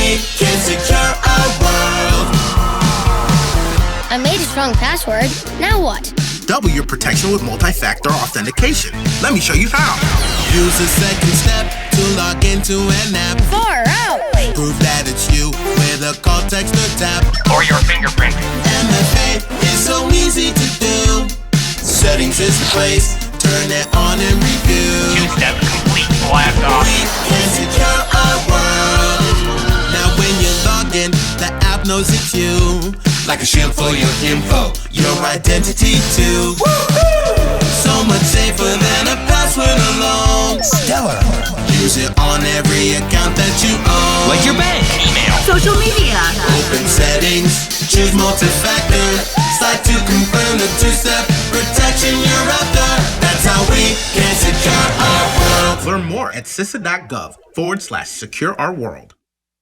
we can secure our world. I made a strong password. Now what? Double your protection with multi-factor authentication. Let me show you how. Use the second step to log into an app. Far out! Prove that it's you with a call, text, or tap. Or your fingerprint. MFA is so easy to do. Settings is the place. Turn it on and review. Two-step complete blast off. We can secure our world. Now when you log in, the app knows it's you. Like a shield for your info, your identity too. So much safer than a password alone. Stellar. Use it on every account that you own. Like your bank, email, social media. Open settings, choose multi-factor. Slide to confirm the two-step protection you're after. That's how we can secure our world. Learn more at CISA.gov/secure our world.